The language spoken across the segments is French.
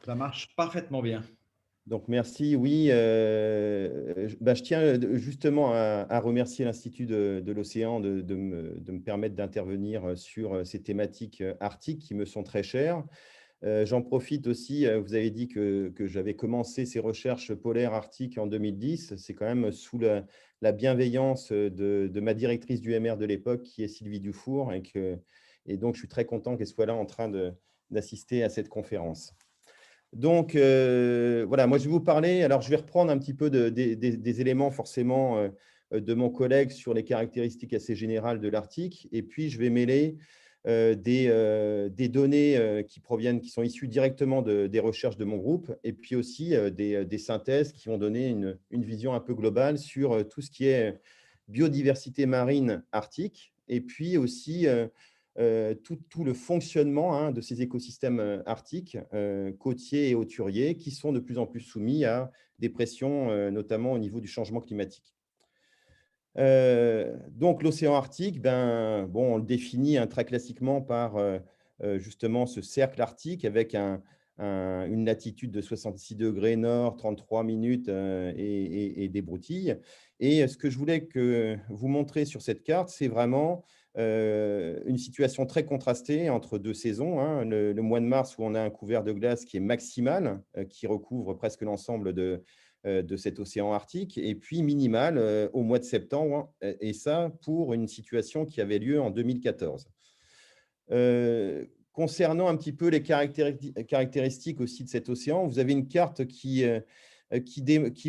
Ça marche parfaitement bien. Donc merci. Oui, je tiens justement à remercier l'Institut de l'océan de me permettre d'intervenir sur ces thématiques arctiques qui me sont très chères. J'en profite aussi, vous avez dit que j'avais commencé ces recherches polaires arctiques en 2010. C'est quand même sous la bienveillance de ma directrice du MR de l'époque, qui est Sylvie Dufour, et donc je suis très content qu'elle soit là en train d'assister à cette conférence. Donc, voilà, moi, je vais vous parler. Alors, je vais reprendre un petit peu des éléments forcément de mon collègue sur les caractéristiques assez générales de l'Arctique. Et puis, je vais mêler des données qui sont issues directement des recherches de mon groupe, et puis aussi des synthèses qui vont donner une vision un peu globale sur tout ce qui est biodiversité marine arctique, et puis aussi tout le fonctionnement de ces écosystèmes arctiques, côtiers et hauturiers, qui sont de plus en plus soumis à des pressions, notamment au niveau du changement climatique. Donc l'océan Arctique, ben, bon, on le définit très classiquement par justement ce cercle arctique avec une latitude de 66 degrés nord, 33 minutes et des broutilles. Et ce que je voulais vous montrer sur cette carte, c'est vraiment une situation très contrastée entre deux saisons, hein. Le mois de mars, où on a un couvert de glace qui est maximal, qui recouvre presque l'ensemble de cet océan Arctique, et puis minimal au mois de septembre, et ça pour une situation qui avait lieu en 2014. Concernant un petit peu les caractéristiques aussi de cet océan, vous avez une carte qui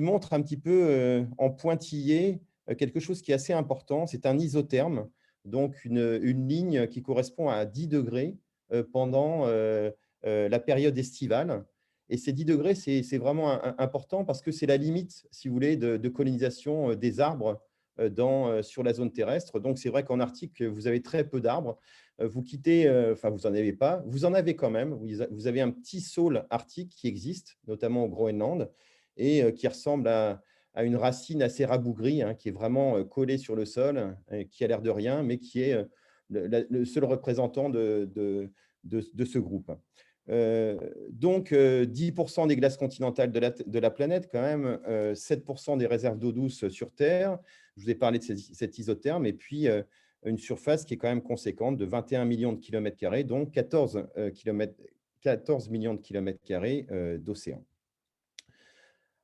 montre un petit peu en pointillé quelque chose qui est assez important. C'est un isotherme, donc une ligne qui correspond à 10 degrés pendant la période estivale. Et ces 10 degrés, c'est vraiment important parce que c'est la limite, si vous voulez, de colonisation des arbres sur la zone terrestre. Donc, c'est vrai qu'en Arctique, vous avez très peu d'arbres. Vous quittez, enfin, vous n'en avez pas. Vous en avez quand même. Vous avez un petit saule arctique qui existe, notamment au Groenland, et qui ressemble à une racine assez rabougrie, hein, qui est vraiment collée sur le sol, qui a l'air de rien, mais qui est le seul représentant de ce groupe. Donc, 10% des glaces continentales de la planète, quand même, 7% des réserves d'eau douce sur Terre. Je vous ai parlé de cet isotherme, et puis une surface qui est quand même conséquente de 21 millions de kilomètres carrés, donc 14 millions de kilomètres carrés d'océan.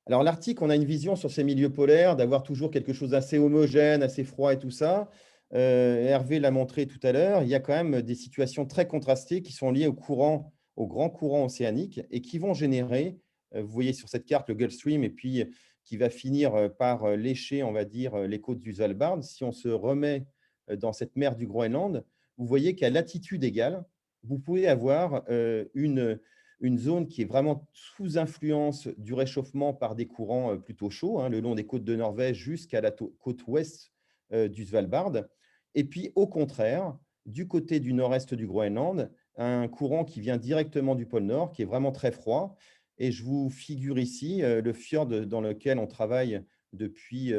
Alors, l'Arctique, on a une vision sur ces milieux polaires d'avoir toujours quelque chose d'assez homogène, assez froid et tout ça. Hervé l'a montré tout à l'heure, il y a quand même des situations très contrastées qui sont liées au grand courant océanique, et qui vont générer, vous voyez sur cette carte le Gulf Stream, et puis qui va finir par lécher, on va dire, les côtes du Svalbard. Si on se remet dans cette mer du Groenland, vous voyez qu'à latitude égale, vous pouvez avoir une zone qui est vraiment sous influence du réchauffement par des courants plutôt chauds, hein, le long des côtes de Norvège jusqu'à la côte ouest du Svalbard. Et puis, au contraire, du côté du nord-est du Groenland, un courant qui vient directement du pôle Nord, qui est vraiment très froid. Et je vous figure ici le fjord dans lequel on travaille depuis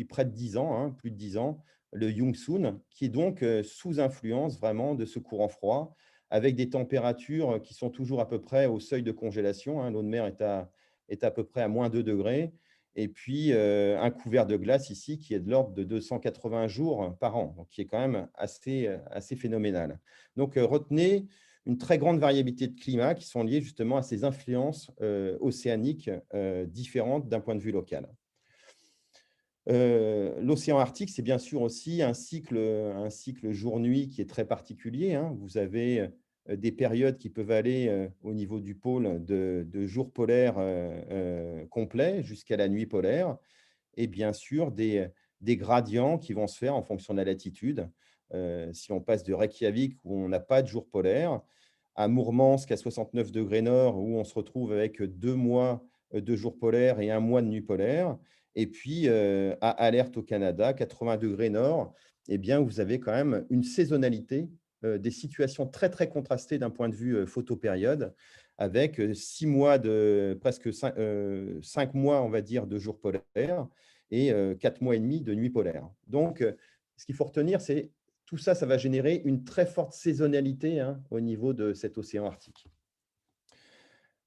près de 10 ans, hein, plus de 10 ans, le Yongsun, qui est donc sous influence vraiment de ce courant froid, avec des températures qui sont toujours à peu près au seuil de congélation, hein. L'eau de mer est à peu près à moins 2 degrés. Et puis, un couvert de glace ici qui est de l'ordre de 280 jours par an, donc qui est quand même assez phénoménal. Donc, retenez une très grande variabilité de climat qui sont liées justement à ces influences océaniques différentes d'un point de vue local. L'océan Arctique, c'est bien sûr aussi un cycle jour-nuit qui est très particulier, hein. Vous avez des périodes qui peuvent aller au niveau du pôle de jours polaires complets jusqu'à la nuit polaire, et bien sûr des gradients qui vont se faire en fonction de la latitude. Si on passe de Reykjavik, où on n'a pas de jour polaire, à Mourmansk, à 69 degrés nord, où on se retrouve avec 2 mois de jours polaires et un mois de nuit polaire. Et puis, à Alerte au Canada, 80 degrés nord, eh bien, vous avez quand même une saisonnalité, des situations très, très contrastées d'un point de vue photopériode, avec 6 mois presque 5 mois, on va dire, de jours polaires, et 4 mois et demi de nuit polaire. Donc, ce qu'il faut retenir, c'est tout ça, ça va générer une très forte saisonnalité, hein, au niveau de cet océan Arctique.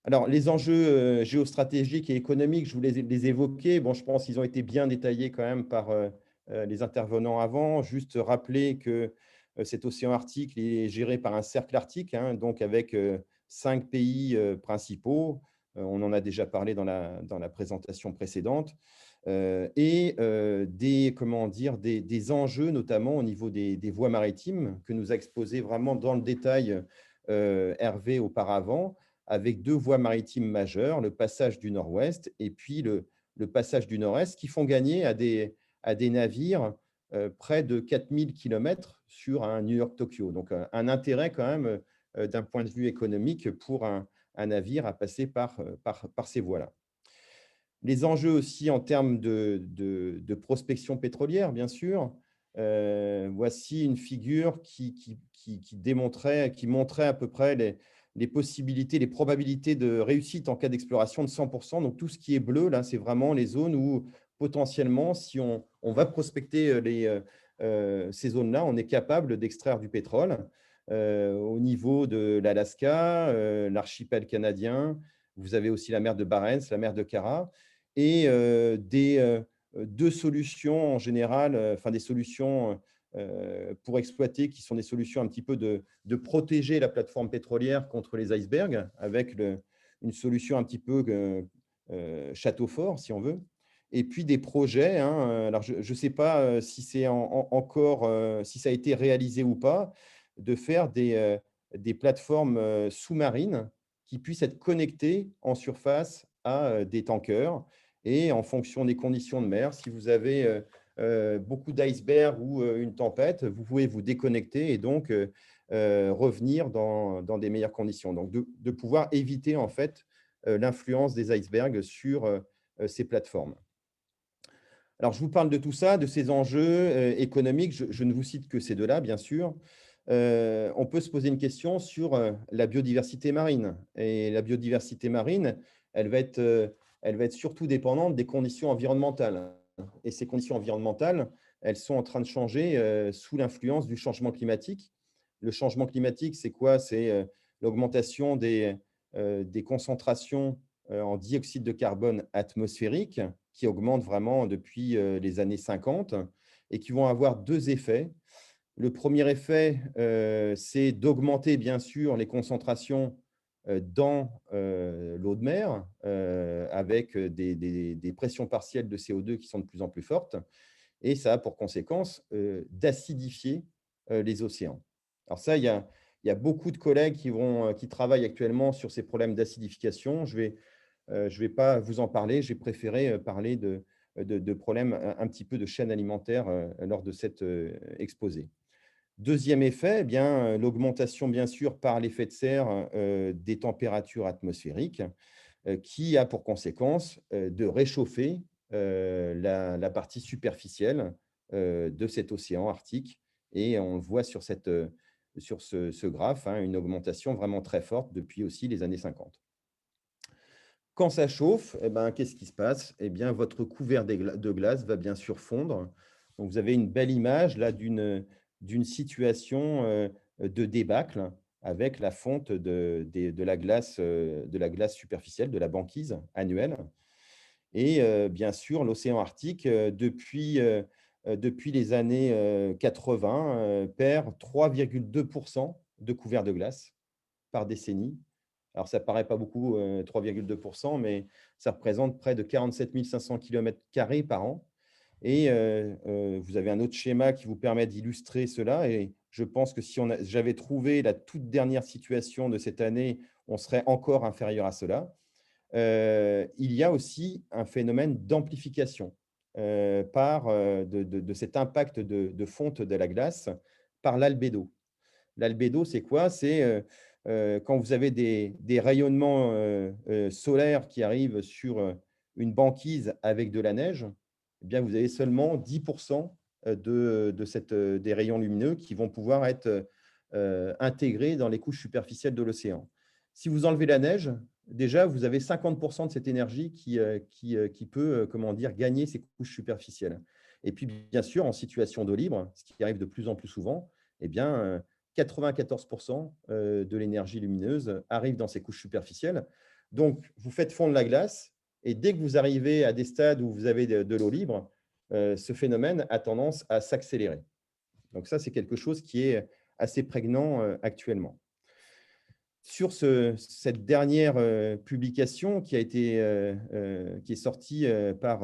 Alors, les enjeux géostratégiques et économiques, je vous les évoquais. Bon, je pense qu'ils ont été bien détaillés quand même par les intervenants avant. Juste rappeler que cet océan Arctique est géré par un cercle arctique, hein, donc avec 5 pays principaux. On en a déjà parlé dans la présentation précédente. Et comment dire, des enjeux, notamment au niveau des voies maritimes, que nous a exposé vraiment dans le détail Hervé auparavant, avec 2 voies maritimes majeures, le passage du Nord-Ouest et puis le passage du Nord-Est, qui font gagner à des navires près de 4000 kilomètres sur un New York-Tokyo. Donc, un intérêt quand même d'un point de vue économique pour un navire à passer par ces voies-là. Les enjeux aussi en termes de prospection pétrolière, bien sûr. Voici une figure qui montrait à peu près les possibilités, les probabilités de réussite en cas d'exploration de 100%. Donc, tout ce qui est bleu, là, c'est vraiment les zones où, potentiellement, si on va prospecter ces zones-là, on est capable d'extraire du pétrole au niveau de l'Alaska, l'archipel canadien. Vous avez aussi la mer de Barents, la mer de Kara et 2 solutions en général, enfin des solutions pour exploiter, qui sont des solutions un petit peu de protéger la plateforme pétrolière contre les icebergs, avec une solution un petit peu château fort, si on veut. Et puis des projets, hein, alors je ne sais pas si c'est encore, si ça a été réalisé ou pas, de faire des plateformes sous-marines qui puissent être connectées en surface à des tankers. Et en fonction des conditions de mer, si vous avez beaucoup d'icebergs ou une tempête, vous pouvez vous déconnecter et donc revenir dans des meilleures conditions. Donc, de pouvoir éviter en fait l'influence des icebergs sur ces plateformes. Alors, je vous parle de tout ça, de ces enjeux économiques. Je ne vous cite que ces deux-là, bien sûr. On peut se poser une question sur la biodiversité marine. Et la biodiversité marine, elle va être, euh, elle va être surtout dépendante des conditions environnementales. Et ces conditions environnementales, elles sont en train de changer sous l'influence du changement climatique. Le changement climatique, c'est quoi? C'est l'augmentation des concentrations en dioxyde de carbone atmosphérique qui augmentent vraiment depuis les années 50 et qui vont avoir 2 effets. Le premier effet, c'est d'augmenter bien sûr les concentrations dans l'eau de mer avec des pressions partielles de CO2 qui sont de plus en plus fortes. Et ça a pour conséquence d'acidifier les océans. Alors ça, il y a beaucoup de collègues qui travaillent actuellement sur ces problèmes d'acidification. Je vais pas vous en parler. J'ai préféré parler de problèmes un petit peu de chaîne alimentaire lors de cet exposé. Deuxième effet, eh bien, l'augmentation, bien sûr, par l'effet de serre des températures atmosphériques, qui a pour conséquence de réchauffer la partie superficielle de cet océan Arctique. Et on le voit sur ce graphe, hein, une augmentation vraiment très forte depuis aussi les années 50. Quand ça chauffe, eh ben, qu'est-ce qui se passe? Eh bien, votre couvert de glace va bien sûr fondre. Donc, vous avez une belle image là d'une situation de débâcle avec la fonte de la glace superficielle, de la banquise annuelle. Et bien sûr, l'océan Arctique, depuis les années 80, perd 3,2% de couvert de glace par décennie. Alors, ça paraît pas beaucoup, 3,2%, mais ça représente près de 47 500 km² par an. Et vous avez un autre schéma qui vous permet d'illustrer cela. Et je pense que si j'avais trouvé la toute dernière situation de cette année, on serait encore inférieur à cela. Il y a aussi un phénomène d'amplification de cet impact de fonte de la glace par l'albédo. L'albédo, c'est quoi? C'est quand vous avez des rayonnements solaires qui arrivent sur une banquise avec de la neige, eh bien, vous avez seulement 10% des rayons lumineux qui vont pouvoir être intégrés dans les couches superficielles de l'océan. Si vous enlevez la neige, déjà, vous avez 50% de cette énergie qui peut comment dire, gagner ces couches superficielles. Et puis, bien sûr, en situation d'eau libre, ce qui arrive de plus en plus souvent, eh bien, 94% de l'énergie lumineuse arrive dans ces couches superficielles. Donc, vous faites fondre la glace et dès que vous arrivez à des stades où vous avez de l'eau libre, ce phénomène a tendance à s'accélérer. Donc ça, c'est quelque chose qui est assez prégnant actuellement. Sur cette dernière publication qui est sortie par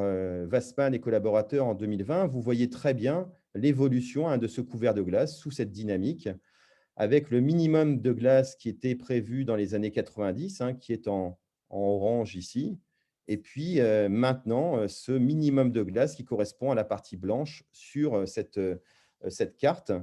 Wassmann et collaborateurs en 2020, vous voyez très bien l'évolution de ce couvert de glace sous cette dynamique, avec le minimum de glace qui était prévu dans les années 90, qui est en orange ici, et puis maintenant, ce minimum de glace qui correspond à la partie blanche sur cette carte.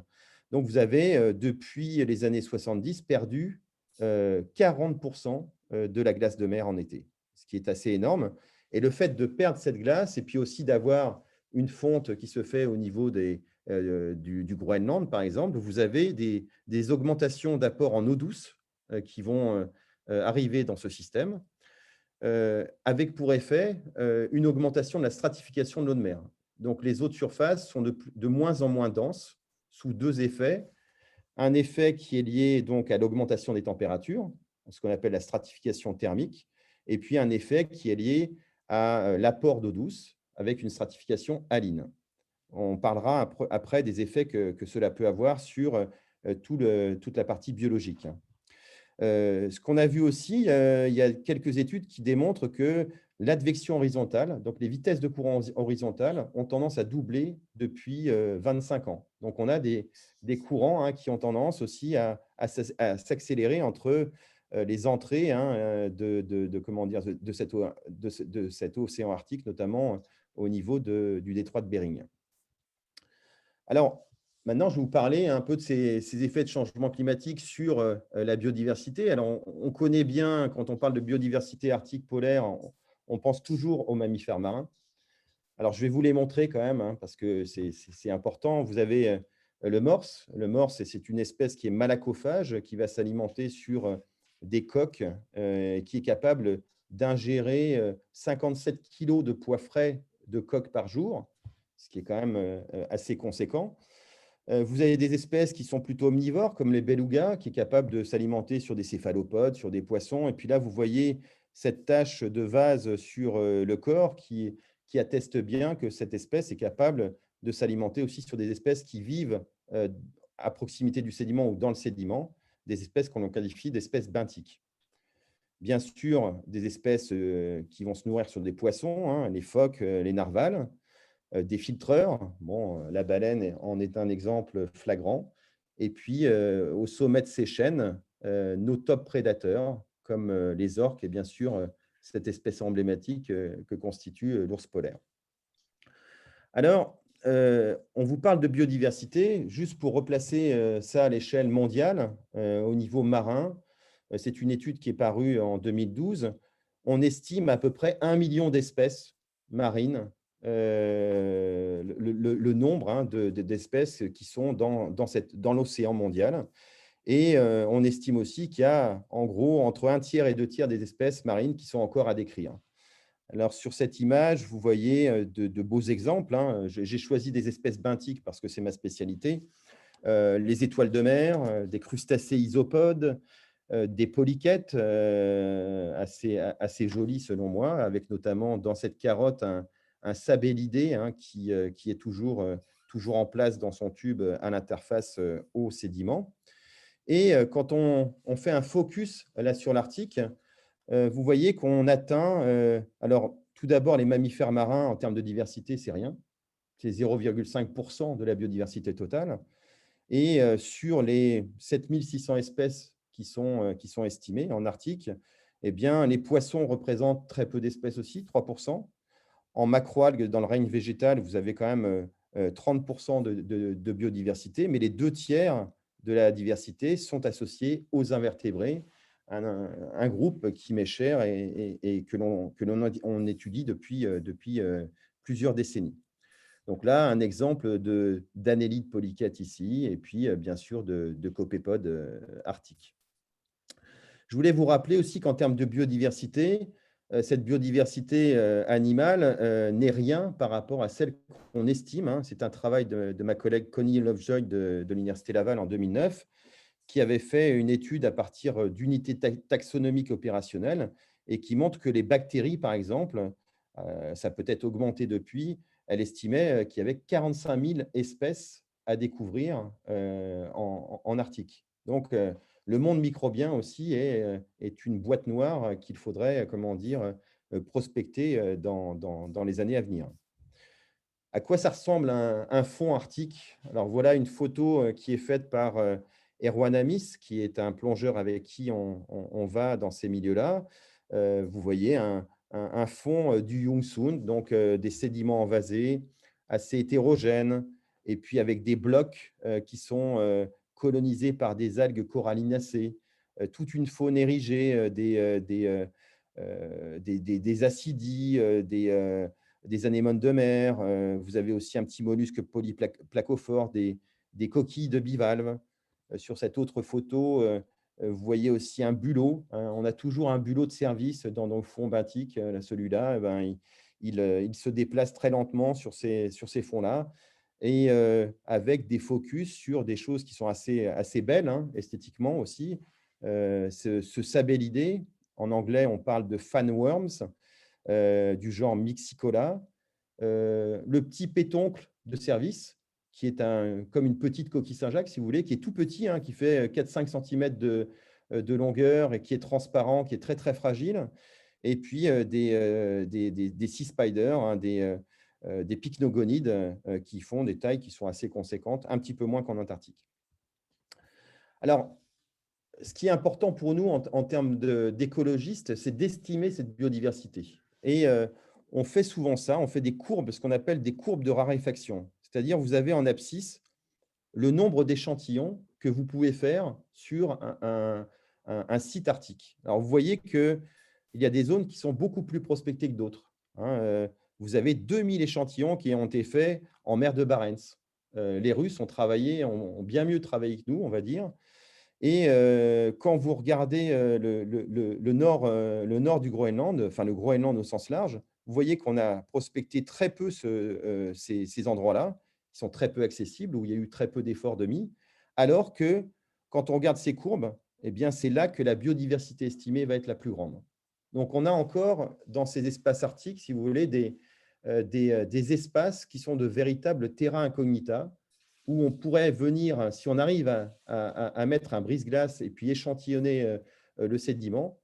Donc, vous avez, depuis les années 70, perdu 40% de la glace de mer en été, ce qui est assez énorme. Et le fait de perdre cette glace, et puis aussi d'avoir une fonte qui se fait au niveau du Groenland, par exemple, vous avez des augmentations d'apport en eau douce qui vont arriver dans ce système, avec pour effet une augmentation de la stratification de l'eau de mer. Donc, les eaux de surface sont de moins en moins denses sous deux effets. Un effet qui est lié donc à l'augmentation des températures, ce qu'on appelle la stratification thermique, et puis un effet qui est lié à l'apport d'eau douce avec une stratification haline. On parlera après des effets que cela peut avoir sur toute la partie biologique. Ce qu'on a vu aussi, il y a quelques études qui démontrent que l'advection horizontale, donc les vitesses de courant horizontales, ont tendance à doubler depuis 25 ans. Donc, on a des courants qui ont tendance aussi à s'accélérer entre les entrées comment dire, de cet océan Arctique, notamment au niveau du détroit de Bering. Alors, maintenant, je vais vous parler un peu de ces effets de changement climatique sur la biodiversité. Alors, on connaît bien, quand on parle de biodiversité arctique polaire, on pense toujours aux mammifères marins. Alors, je vais vous les montrer quand même, parce que c'est important. Vous avez le morse. Le morse, c'est une espèce qui est malacophage, qui va s'alimenter sur des coques, qui est capable d'ingérer 57 kilos de poids frais de coques par jour, ce qui est quand même assez conséquent. Vous avez des espèces qui sont plutôt omnivores, comme les belugas, qui est capable de s'alimenter sur des céphalopodes, sur des poissons. Et puis là, vous voyez cette tache de vase sur le corps qui atteste bien que cette espèce est capable de s'alimenter aussi sur des espèces qui vivent à proximité du sédiment ou dans le sédiment, des espèces qu'on qualifie d'espèces benthiques. Bien sûr, des espèces qui vont se nourrir sur des poissons, les phoques, les narvals, des filtreurs. Bon, la baleine en est un exemple flagrant. Et puis, au sommet de ces chaînes, nos top prédateurs, comme les orques et bien sûr cette espèce emblématique que constitue l'ours polaire. Alors, on vous parle de biodiversité, juste pour replacer ça à l'échelle mondiale, au niveau marin. C'est une étude qui est parue en 2012. On estime à peu près 1 million d'espèces marines, le nombre d'espèces qui sont dans l'océan mondial. Et on estime aussi qu'il y a en gros entre un tiers et deux tiers des espèces marines qui sont encore à décrire. Alors, sur cette image, vous voyez de beaux exemples. J'ai choisi des espèces benthiques parce que c'est ma spécialité. Les étoiles de mer, des crustacés isopodes, des polychètes assez jolis selon moi, avec notamment dans cette carotte un sabellidé qui est toujours en place dans son tube à l'interface eau sédiment. Et quand on fait un focus là sur l'Arctique, vous voyez qu'on atteint, alors tout d'abord les mammifères marins en termes de diversité, c'est rien, c'est 0,5% de la biodiversité totale. Et sur les 7600 espèces qui sont estimées en Arctique, eh bien, les poissons représentent très peu d'espèces aussi, 3%. En macroalgues, dans le règne végétal, vous avez quand même 30% de biodiversité, mais les deux tiers de la diversité sont associés aux invertébrés, un groupe qui m'est cher et que l'on étudie depuis plusieurs décennies. Donc là, un exemple d'annélide polychète ici, et puis bien sûr de copépodes arctiques. Je voulais vous rappeler aussi qu'en termes de biodiversité, cette biodiversité animale n'est rien par rapport à celle qu'on estime. C'est un travail de ma collègue Connie Lovejoy de l'Université Laval en 2009, qui avait fait une étude à partir d'unités taxonomiques opérationnelles et qui montre que les bactéries, par exemple, ça peut être augmenté depuis, elle estimait qu'il y avait 45 000 espèces à découvrir en Arctique. Donc, le monde microbien aussi est une boîte noire qu'il faudrait, comment dire, prospecter dans les années à venir. À quoi ça ressemble un fond arctique? Alors voilà une photo qui est faite par Erwan Amis, qui est un plongeur avec qui on va dans ces milieux-là. Vous voyez un fond du Youngsund, donc des sédiments envasés, assez hétérogènes, et puis avec des blocs qui sont colonisés par des algues corallinacées, toute une faune érigée, des acidies, des anémones de mer. Vous avez aussi un petit mollusque polyplacophore, des coquilles de bivalves. Sur cette autre photo, vous voyez aussi un bulot, hein. On a toujours un bulot de service dans le fond benthique. Celui-là, eh ben, il se déplace très lentement sur ces fonds-là et avec des focus sur des choses qui sont assez belles, hein, esthétiquement aussi. Ce sabellidé, en anglais, on parle de fanworms, du genre Mixicola. Le petit pétoncle de service, qui est comme une petite coquille Saint-Jacques, si vous voulez, qui est tout petit, hein, qui fait 4-5 cm de longueur et qui est transparent, qui est très, très fragile. Et puis, des sea spiders, hein, des pycnogonides qui font des tailles qui sont assez conséquentes, un petit peu moins qu'en Antarctique. Alors, ce qui est important pour nous en termes d'écologistes, c'est d'estimer cette biodiversité. Et on fait souvent ça, on fait des courbes, ce qu'on appelle des courbes de raréfaction. C'est-à-dire, vous avez en abscisse le nombre d'échantillons que vous pouvez faire sur un site arctique. Alors, vous voyez qu'il y a des zones qui sont beaucoup plus prospectées que d'autres, hein. Vous avez 2000 échantillons qui ont été faits en mer de Barents. Les Russes ont bien mieux travaillé que nous, on va dire. Et quand vous regardez le nord du Groenland, enfin le Groenland au sens large, vous voyez qu'on a prospecté très peu ces endroits-là, qui sont très peu accessibles, où il y a eu très peu d'efforts de mis, alors que quand on regarde ces courbes, eh bien, c'est là que la biodiversité estimée va être la plus grande. Donc, on a encore dans ces espaces arctiques, si vous voulez, des espaces qui sont de véritables terrains incognita, où on pourrait venir, si on arrive à mettre un brise-glace et puis échantillonner le sédiment,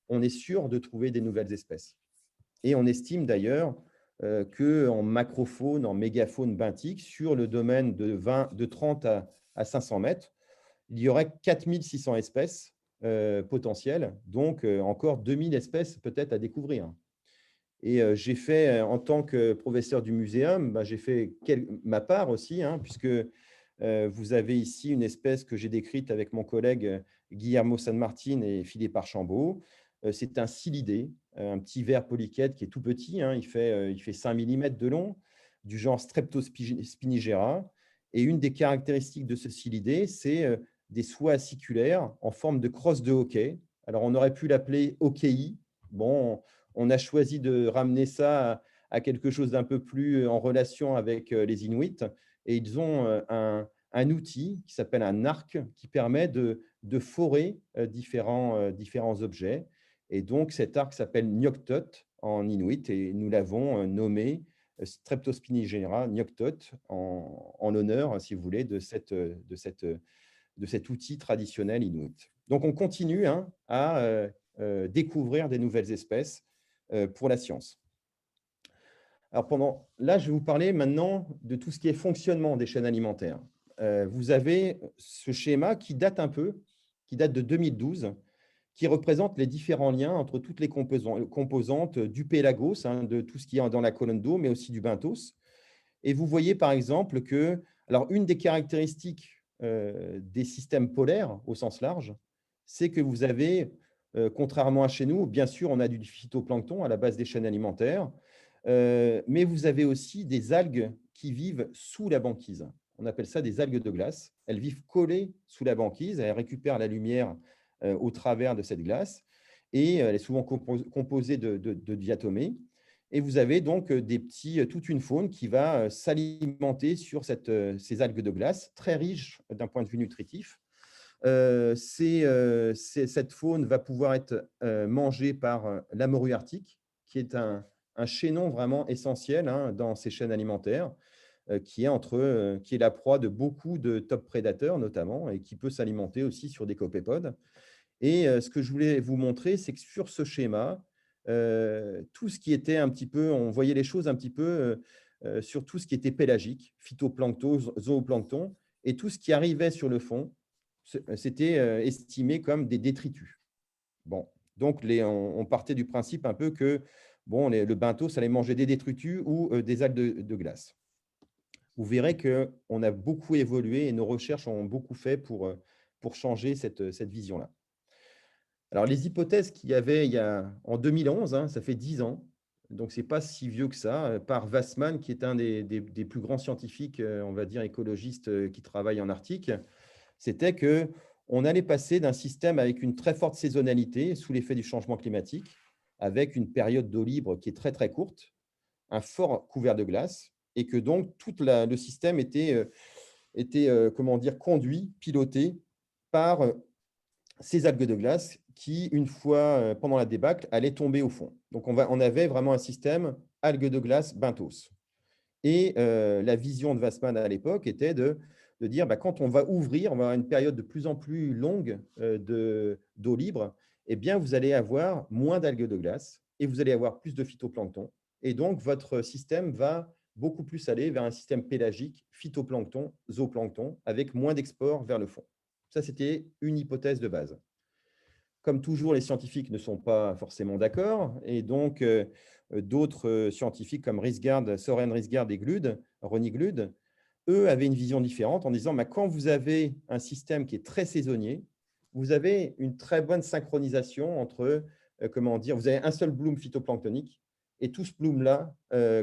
on est sûr de trouver des nouvelles espèces. Et on estime d'ailleurs qu'en macrofaune, en mégafaune benthique, sur le domaine de 30 à 500 mètres, il y aurait 4600 espèces potentielles, donc encore 2000 espèces peut-être à découvrir. Et j'ai fait, en tant que professeur du muséum, j'ai fait ma part aussi, hein, puisque vous avez ici une espèce que j'ai décrite avec mon collègue Guillermo San Martin et Philippe Archambault. C'est un cylidé, un petit ver polychète qui est tout petit, hein, il fait 5 mm de long, du genre Streptospinigera. Et une des caractéristiques de ce cylidé, c'est des soies aciculaires en forme de crosse de hockey. Alors, on aurait pu l'appeler hockey. Bon, on a choisi de ramener ça à quelque chose d'un peu plus en relation avec les Inuits. Et ils ont un outil qui s'appelle un arc qui permet de forer différents objets. Et donc, cet arc s'appelle Nyoktot en Inuit et nous l'avons nommé Streptospinigera Nyoktot en l'honneur, si vous voulez, de cet outil traditionnel Inuit. Donc, on continue, hein, à découvrir des nouvelles espèces pour la science. Alors là, je vais vous parler maintenant de tout ce qui est fonctionnement des chaînes alimentaires. Vous avez ce schéma qui date de 2012, qui représente les différents liens entre toutes les composantes du pélagos, hein, de tout ce qui est dans la colonne d'eau, mais aussi du benthos. Et vous voyez par exemple que, alors une des caractéristiques des systèmes polaires au sens large, c'est que vous avez, contrairement à chez nous, bien sûr, on a du phytoplancton à la base des chaînes alimentaires, mais vous avez aussi des algues qui vivent sous la banquise. On appelle ça des algues de glace. Elles vivent collées sous la banquise, elles récupèrent la lumière au travers de cette glace, et elle est souvent composée de diatomées. Et vous avez donc toute une faune qui va s'alimenter sur ces algues de glace, très riches d'un point de vue nutritif. Cette faune va pouvoir être mangée par la morue arctique, qui est un chaînon vraiment essentiel hein, dans ces chaînes alimentaires, qui est la proie de beaucoup de top prédateurs notamment, et qui peut s'alimenter aussi sur des copépodes. Et ce que je voulais vous montrer, c'est que sur ce schéma, tout ce qui était un petit peu, on voyait les choses un petit peu sur tout ce qui était pélagique, phytoplancton, zooplancton, et tout ce qui arrivait sur le fond, c'était estimé comme des détritus. Bon, donc on partait du principe un peu que bon, le benthios, ça allait manger des détritus ou des algues de glace. Vous verrez qu'on a beaucoup évolué et nos recherches ont beaucoup fait pour changer cette vision-là. Alors, les hypothèses qu'il y avait en 2011, hein, ça fait 10 ans, donc ce n'est pas si vieux que ça, par Wassmann, qui est un des plus grands scientifiques, on va dire écologistes, qui travaillent en Arctique, c'était qu'on allait passer d'un système avec une très forte saisonnalité sous l'effet du changement climatique, avec une période d'eau libre qui est très très courte, un fort couvert de glace, et que donc tout le système était comment dire, conduit, piloté par ces algues de glace qui, une fois pendant la débâcle, allaient tomber au fond. Donc, on avait vraiment un système algues de glace benthios. Et la vision de Wassmann à l'époque était de dire, bah, quand on va ouvrir, on va avoir une période de plus en plus longue d'eau libre, eh bien, vous allez avoir moins d'algues de glace et vous allez avoir plus de phytoplancton. Et donc, votre système va beaucoup plus aller vers un système pélagique, phytoplancton, zooplancton, avec moins d'export vers le fond. Ça, c'était une hypothèse de base. Comme toujours, les scientifiques ne sont pas forcément d'accord, et donc d'autres scientifiques comme Soren Risgaard et Ronnie Glude, eux avaient une vision différente en disant bah, quand vous avez un système qui est très saisonnier, vous avez une très bonne synchronisation entre, comment dire, vous avez un seul bloom phytoplanctonique, et tout ce bloom-là,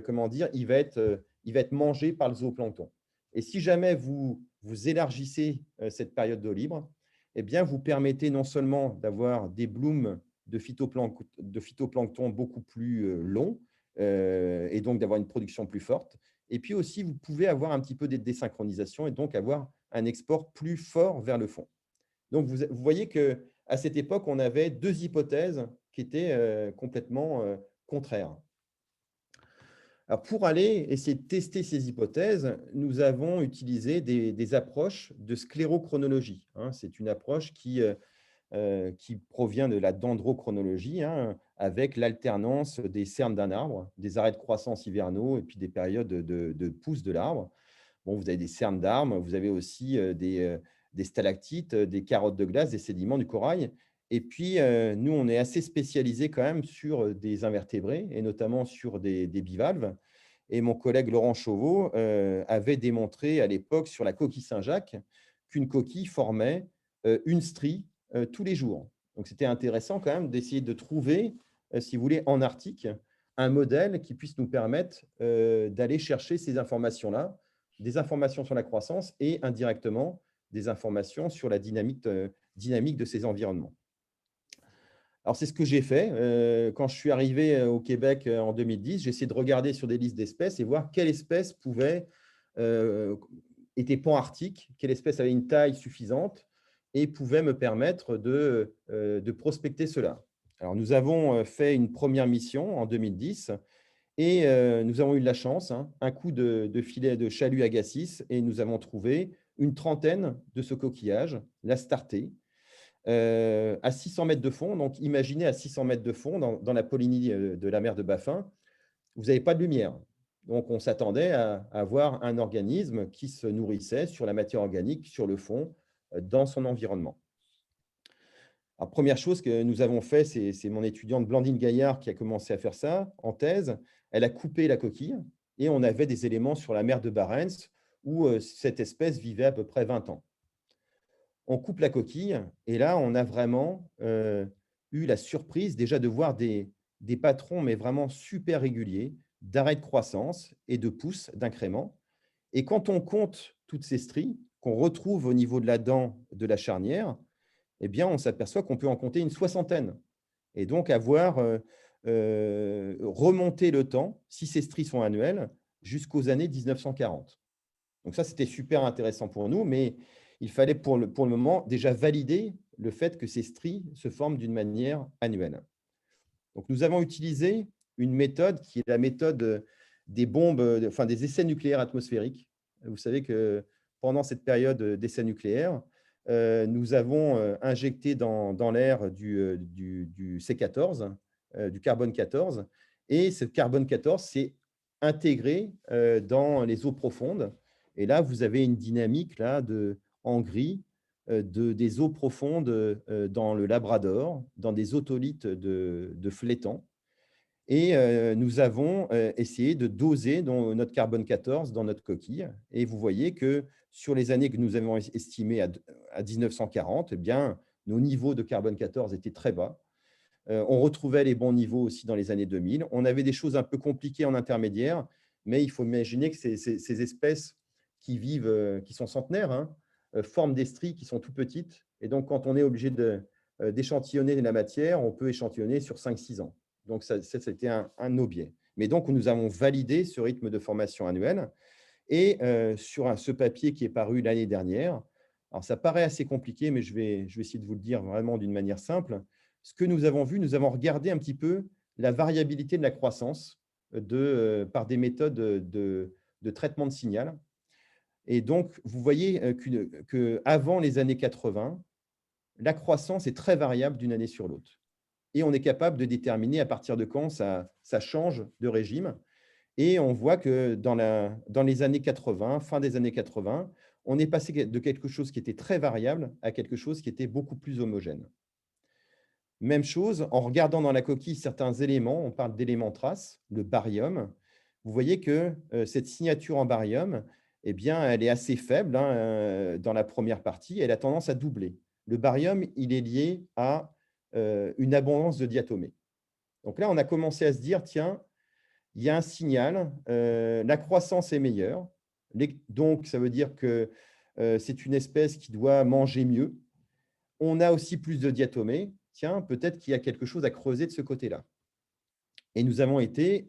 comment dire, il va être mangé par le zooplancton. Et si jamais vous élargissez cette période d'eau libre, eh bien, vous permettez non seulement d'avoir des blooms de phytoplancton beaucoup plus longs, et donc d'avoir une production plus forte. Et puis aussi, vous pouvez avoir un petit peu de désynchronisation et donc avoir un export plus fort vers le fond. Donc, vous voyez qu'à cette époque, on avait deux hypothèses qui étaient complètement contraires. Alors, pour aller essayer de tester ces hypothèses, nous avons utilisé des approches de sclérochronologie, hein. C'est une approche qui provient de la dendrochronologie, hein, avec l'alternance des cernes d'un arbre, des arrêts de croissance hivernaux et puis des périodes de pousse de l'arbre. Bon, vous avez des cernes d'arbres, vous avez aussi des stalactites, des carottes de glace, des sédiments, du corail. Et puis, nous, on est assez spécialisé quand même sur des invertébrés et notamment sur des bivalves. Et mon collègue Laurent Chauveau avait démontré à l'époque sur la coquille Saint-Jacques qu'une coquille formait une strie tous les jours. Donc, c'était intéressant quand même d'essayer de trouver, si vous voulez, en Arctique, un modèle qui puisse nous permettre d'aller chercher ces informations-là, des informations sur la croissance et indirectement des informations sur la dynamique de ces environnements. Alors, c'est ce que j'ai fait. Quand je suis arrivé au Québec en 2010, j'ai essayé de regarder sur des listes d'espèces et voir quelle espèce était pan-arctique, quelle espèce avait une taille suffisante et pouvait me permettre de prospecter cela. Alors, nous avons fait une première mission en 2010 et nous avons eu de la chance, hein, un coup de filet de chalut agassiz, et nous avons trouvé une trentaine de ce coquillage, l'Astarté, à 600 mètres de fond. Donc, imaginez à 600 mètres de fond, dans la Polynésie de la mer de Baffin, vous n'avez pas de lumière. Donc, on s'attendait à avoir un organisme qui se nourrissait sur la matière organique, sur le fond, dans son environnement. Alors, première chose que nous avons fait, c'est mon étudiante Blandine Gaillard qui a commencé à faire ça en thèse. Elle a coupé la coquille et on avait des éléments sur la mer de Barents où cette espèce vivait à peu près 20 ans. On coupe la coquille et là, on a vraiment eu la surprise déjà de voir des patrons, mais vraiment super réguliers, d'arrêt de croissance et de pousse d'incrément. Et quand on compte toutes ces stries qu'on retrouve au niveau de la dent de la charnière, eh bien, on s'aperçoit qu'on peut en compter une soixantaine. Et donc, avoir remonté le temps, si ces stries sont annuelles, jusqu'aux années 1940. Donc ça, c'était super intéressant pour nous, mais il fallait pour le moment déjà valider le fait que ces stries se forment d'une manière annuelle. Donc, nous avons utilisé une méthode qui est la méthode des bombes, enfin des essais nucléaires atmosphériques. Vous savez que pendant cette période d'essais nucléaires, nous avons injecté dans l'air du C14, du carbone 14, et ce carbone 14 s'est intégré dans les eaux profondes. Et là, vous avez une dynamique là, en gris des eaux profondes dans le Labrador, dans des otolithes de flétans. Et nous avons essayé de doser notre carbone 14 dans notre coquille. Et vous voyez que sur les années que nous avons estimées à 1940, eh bien, nos niveaux de carbone 14 étaient très bas. On retrouvait les bons niveaux aussi dans les années 2000. On avait des choses un peu compliquées en intermédiaire, mais il faut imaginer que ces espèces qui vivent, qui sont centenaires, hein, forment des stries qui sont tout petites. Et donc, quand on est obligé d'échantillonner la matière, on peut échantillonner sur 5-6 ans. Donc, ça, c'était un de nos biais. Mais donc, nous avons validé ce rythme de formation annuel. Et sur ce papier qui est paru l'année dernière, alors ça paraît assez compliqué, mais je vais essayer de vous le dire vraiment d'une manière simple. Ce que nous avons vu, nous avons regardé un petit peu la variabilité de la croissance par des méthodes de traitement de signal. Et donc, vous voyez qu'avant les années 80, la croissance est très variable d'une année sur l'autre. Et on est capable de déterminer à partir de quand ça change de régime. Et on voit que dans les années 80, fin des années 80, on est passé de quelque chose qui était très variable à quelque chose qui était beaucoup plus homogène. Même chose, en regardant dans la coquille certains éléments, on parle d'éléments traces, le barium. Vous voyez que cette signature en barium, eh bien, elle est assez faible hein, dans la première partie, elle a tendance à doubler. Le barium, il est lié à une abondance de diatomées. Donc là, on a commencé à se dire, tiens, il y a un signal, la croissance est meilleure, donc ça veut dire que c'est une espèce qui doit manger mieux. On a aussi plus de diatomées, tiens, peut-être qu'il y a quelque chose à creuser de ce côté-là. Et nous avons été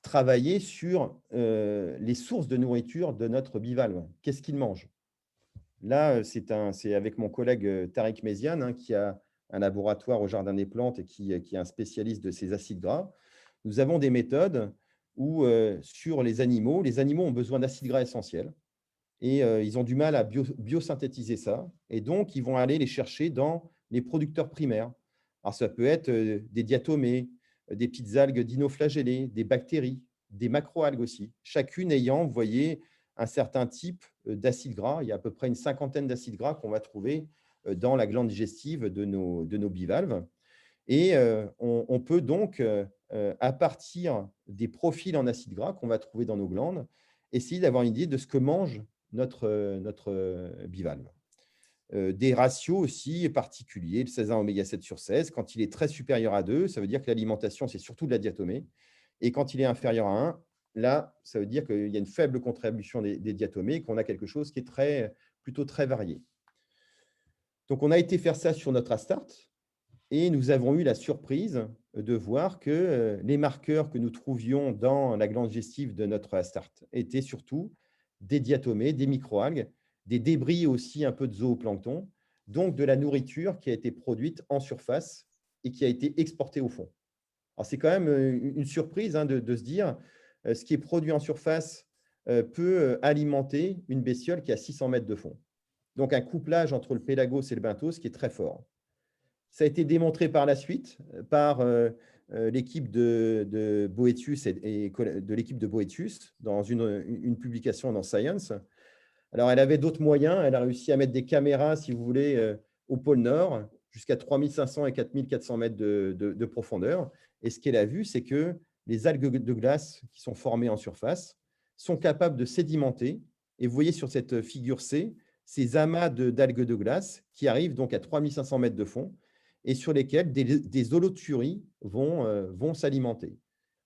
travailler sur les sources de nourriture de notre bivalve. Qu'est-ce qu'il mange? Là, c'est avec mon collègue Tariq Méziane, hein, qui a un laboratoire au Jardin des Plantes et qui est un spécialiste de ces acides gras. Nous avons des méthodes où, sur les animaux ont besoin d'acides gras essentiels et ils ont du mal à biosynthétiser ça. Et donc, ils vont aller les chercher dans les producteurs primaires. Alors, ça peut être des diatomées, des petites algues dinoflagellées, des bactéries, des macroalgues aussi, chacune ayant, vous voyez, un certain type d'acides gras. Il y a à peu près une cinquantaine d'acides gras qu'on va trouver dans la glande digestive de nos bivalves. Et on peut donc, à partir des profils en acides gras qu'on va trouver dans nos glandes, essayer d'avoir une idée de ce que mange notre bivalve. Des ratios aussi particuliers, le 16 oméga 7 sur 16. Quand il est très supérieur à 2, ça veut dire que l'alimentation, c'est surtout de la diatomée. Et quand il est inférieur à 1, là, ça veut dire qu'il y a une faible contribution des diatomées et qu'on a quelque chose qui est plutôt très varié. Donc, on a été faire ça sur notre Astarte. Et nous avons eu la surprise de voir que les marqueurs que nous trouvions dans la glande digestive de notre Astarte étaient surtout des diatomées, des microalgues, des débris aussi un peu de zooplancton, donc de la nourriture qui a été produite en surface et qui a été exportée au fond. Alors, c'est quand même une surprise hein, de se dire ce qui est produit en surface peut alimenter une bestiole qui a 600 mètres de fond. Donc, un couplage entre le pélagos et le benthos qui est très fort. Ça a été démontré par la suite par l'équipe de Boetius et de l'équipe de Boetius dans une publication dans Science. Alors, elle avait d'autres moyens. Elle a réussi à mettre des caméras, si vous voulez, au pôle Nord, jusqu'à 3500 et 4400 mètres de profondeur. Et ce qu'elle a vu, c'est que les algues de glace qui sont formées en surface sont capables de sédimenter. Et vous voyez sur cette figure C, ces amas d'algues de glace qui arrivent donc à 3500 mètres de fond et sur lesquels des holothuries vont s'alimenter.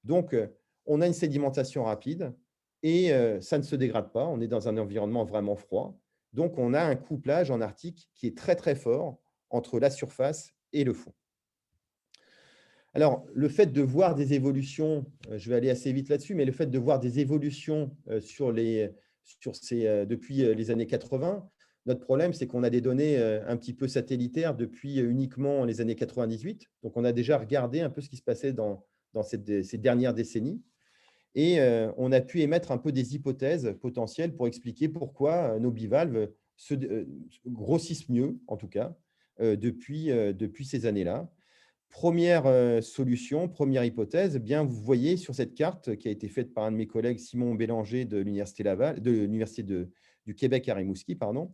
Donc, on a une sédimentation rapide et ça ne se dégrade pas. On est dans un environnement vraiment froid. Donc, on a un couplage en Arctique qui est très, très fort entre la surface et le fond. Alors, le fait de voir des évolutions, je vais aller assez vite là-dessus, mais le fait de voir des évolutions depuis les années 80, Notre problème, c'est qu'on a des données un petit peu satellitaires depuis uniquement les années 98. Donc, on a déjà regardé un peu ce qui se passait dans ces dernières décennies. Et on a pu émettre un peu des hypothèses potentielles pour expliquer pourquoi nos bivalves grossissent mieux, en tout cas, depuis ces années-là. Première solution, première hypothèse, eh bien, vous voyez sur cette carte qui a été faite par un de mes collègues, Simon Bélanger, de l'Université Laval, de l'Université du Québec à Rimouski, pardon,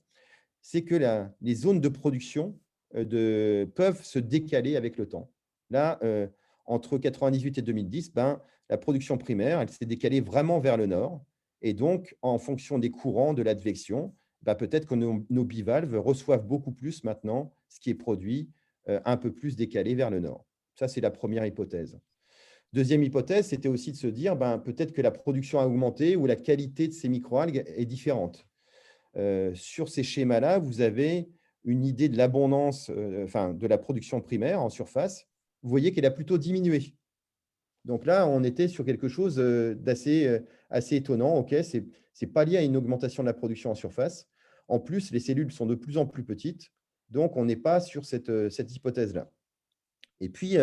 c'est que les zones de production peuvent se décaler avec le temps. Là, entre 98 et 2010, ben, la production primaire, elle s'est décalée vraiment vers le nord. Et donc, en fonction des courants, de l'advection, ben, peut-être que nos bivalves reçoivent beaucoup plus maintenant ce qui est produit un peu plus décalé vers le nord. Ça, c'est la première hypothèse. Deuxième hypothèse, c'était aussi de se dire, ben, peut-être que la production a augmenté ou la qualité de ces microalgues est différente. Sur ces schémas-là, vous avez une idée de l'abondance, enfin, de la production primaire en surface. Vous voyez qu'elle a plutôt diminué. Donc là, on était sur quelque chose assez étonnant. OK, ce n'est pas lié à une augmentation de la production en surface. En plus, les cellules sont de plus en plus petites. Donc, on n'est pas sur cette hypothèse-là. Et puis,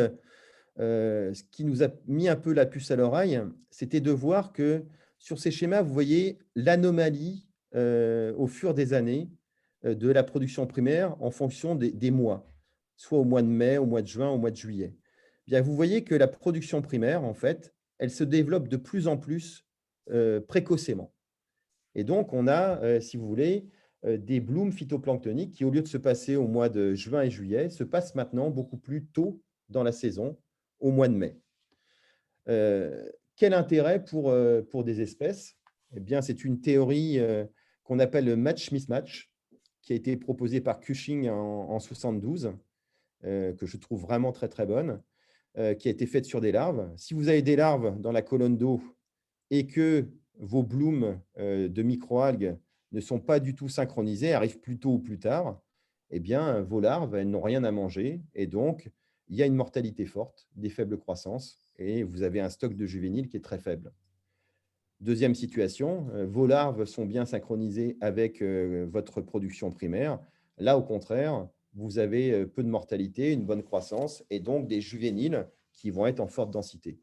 ce qui nous a mis un peu la puce à l'oreille, c'était de voir que sur ces schémas, vous voyez l'anomalie au fur des années de la production primaire en fonction des mois, soit au mois de mai, au mois de juin, au mois de juillet. Bien, vous voyez que la production primaire, en fait, elle se développe de plus en plus précocement. Et donc, on a, si vous voulez, des blooms phytoplanctoniques qui, au lieu de se passer au mois de juin et juillet, se passent maintenant beaucoup plus tôt dans la saison, au mois de mai. Quel intérêt pour des espèces? Eh bien, c'est une théorie qu'on appelle le match-mismatch, qui a été proposée par Cushing en 72, que je trouve vraiment très, très bonne, qui a été faite sur des larves. Si vous avez des larves dans la colonne d'eau et que vos blooms de microalgues ne sont pas du tout synchronisés, arrivent plus tôt ou plus tard, eh bien, vos larves, elles n'ont rien à manger. Et donc, il y a une mortalité forte, des faibles croissances, et vous avez un stock de juvéniles qui est très faible. Deuxième situation, vos larves sont bien synchronisées avec votre production primaire. Là, au contraire, vous avez peu de mortalité, une bonne croissance, et donc des juvéniles qui vont être en forte densité.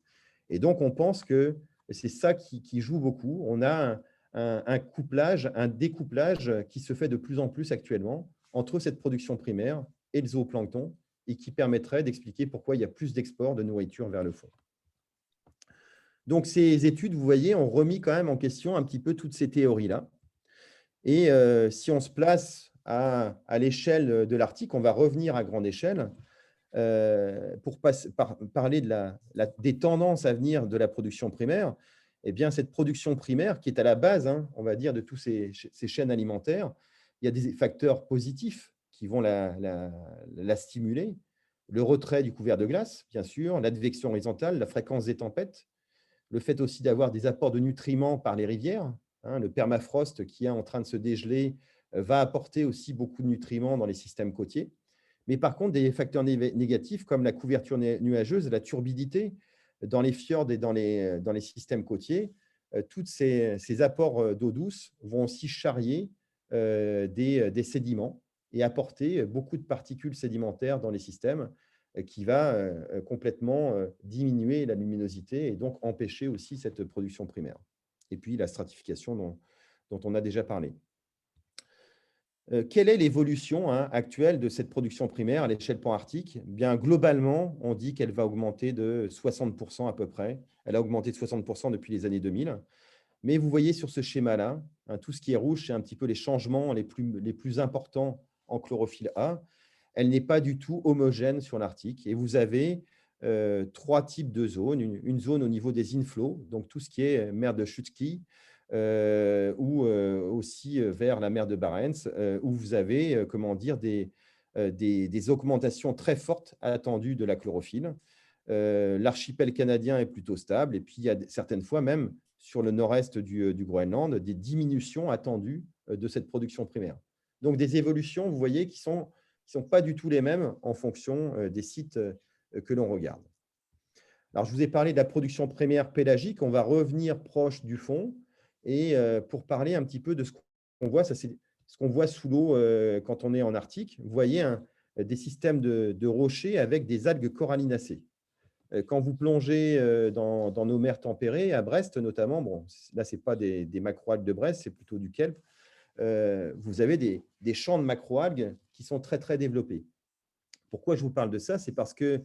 Et donc, on pense que c'est ça qui joue beaucoup. On a un couplage, un découplage qui se fait de plus en plus actuellement entre cette production primaire et le zooplancton, et qui permettrait d'expliquer pourquoi il y a plus d'export de nourriture vers le fond. Donc, ces études, vous voyez, ont remis quand même en question un petit peu toutes ces théories-là. Et si on se place à l'échelle de l'Arctique, on va revenir à grande échelle pour parler des tendances à venir de la production primaire. Eh bien, cette production primaire qui est à la base, hein, on va dire, de toutes ces chaînes alimentaires, il y a des facteurs positifs qui vont la stimuler. Le retrait du couvert de glace, bien sûr, l'advection horizontale, la fréquence des tempêtes, le fait aussi d'avoir des apports de nutriments par les rivières, hein, le permafrost qui est en train de se dégeler va apporter aussi beaucoup de nutriments dans les systèmes côtiers. Mais par contre, des facteurs négatifs comme la couverture nuageuse, la turbidité dans les fjords et dans les systèmes côtiers, tous ces apports d'eau douce vont aussi charrier des sédiments et apporter beaucoup de particules sédimentaires dans les systèmes qui va complètement diminuer la luminosité et donc empêcher aussi cette production primaire. Et puis la stratification dont on a déjà parlé. Quelle est l'évolution actuelle de cette production primaire à l'échelle panarctique? Bien, globalement, on dit qu'elle va augmenter de 60% à peu près. Elle a augmenté de 60% depuis les années 2000. Mais vous voyez sur ce schéma-là, tout ce qui est rouge, c'est un petit peu les changements les plus importants en chlorophylle A. Elle n'est pas du tout homogène sur l'Arctique. Et vous avez trois types de zones. Une zone au niveau des inflows, donc tout ce qui est mer de Chutki, ou aussi vers la mer de Barents, où vous avez comment dire, des augmentations très fortes attendues de la chlorophylle. L'archipel canadien est plutôt stable. Et puis, il y a certaines fois, même sur le nord-est du Groenland, des diminutions attendues de cette production primaire. Donc, des évolutions, vous voyez, qui ne sont pas du tout les mêmes en fonction des sites que l'on regarde. Alors, je vous ai parlé de la production primaire pélagique. On va revenir proche du fond. Et pour parler un petit peu de ce qu'on voit, ça, ce ce qu'on voit sous l'eau quand on est en Arctique. Vous voyez des systèmes de rochers avec des algues corallinacées. Quand vous plongez dans nos mers tempérées, à Brest notamment, bon, là, ce n'est pas des macroalgues de Brest, c'est plutôt du kelp, vous avez des champs de macroalgues qui sont très, très développés. Pourquoi je vous parle de ça? C'est parce qu'il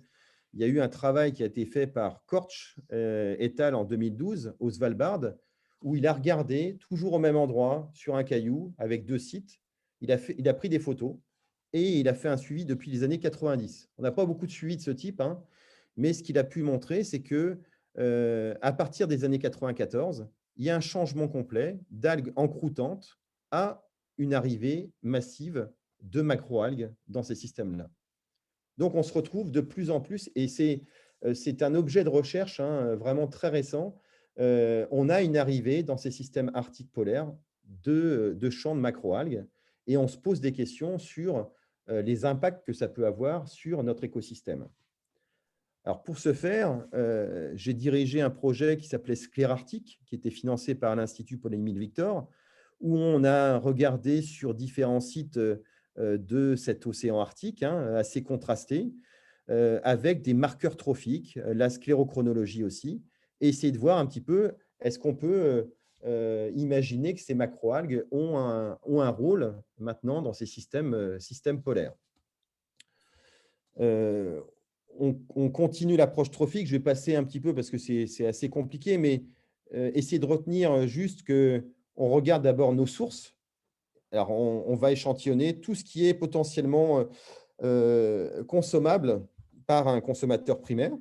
y a eu un travail qui a été fait par Kortsch et al. En 2012 au Svalbard, où il a regardé, toujours au même endroit, sur un caillou, avec 2 sites. Il a pris des photos et il a fait un suivi depuis les années 90. On n'a pas beaucoup de suivi de ce type, hein, mais ce qu'il a pu montrer, c'est que à partir des années 94, il y a un changement complet d'algues encroutantes à une arrivée massive de macroalgues dans ces systèmes-là. Donc, on se retrouve de plus en plus, et c'est un objet de recherche hein, vraiment très récent. On a une arrivée dans ces systèmes arctiques polaires de champs de macroalgues, et on se pose des questions sur les impacts que ça peut avoir sur notre écosystème. Alors, pour ce faire, j'ai dirigé un projet qui s'appelait Sclérarctique, qui était financé par l'Institut Paul-Émile Victor, où on a regardé sur différents sites de cet océan Arctique, hein, assez contrasté, avec des marqueurs trophiques, la sclérochronologie aussi, et essayer de voir un petit peu, est-ce qu'on peut imaginer que ces macroalgues ont un rôle maintenant dans ces systèmes polaires. Euh, on continue l'approche trophique. Je vais passer un petit peu parce que c'est assez compliqué, mais essayer de retenir juste qu'on regarde d'abord nos sources. Alors, on va échantillonner tout ce qui est potentiellement consommable par un consommateur primaire.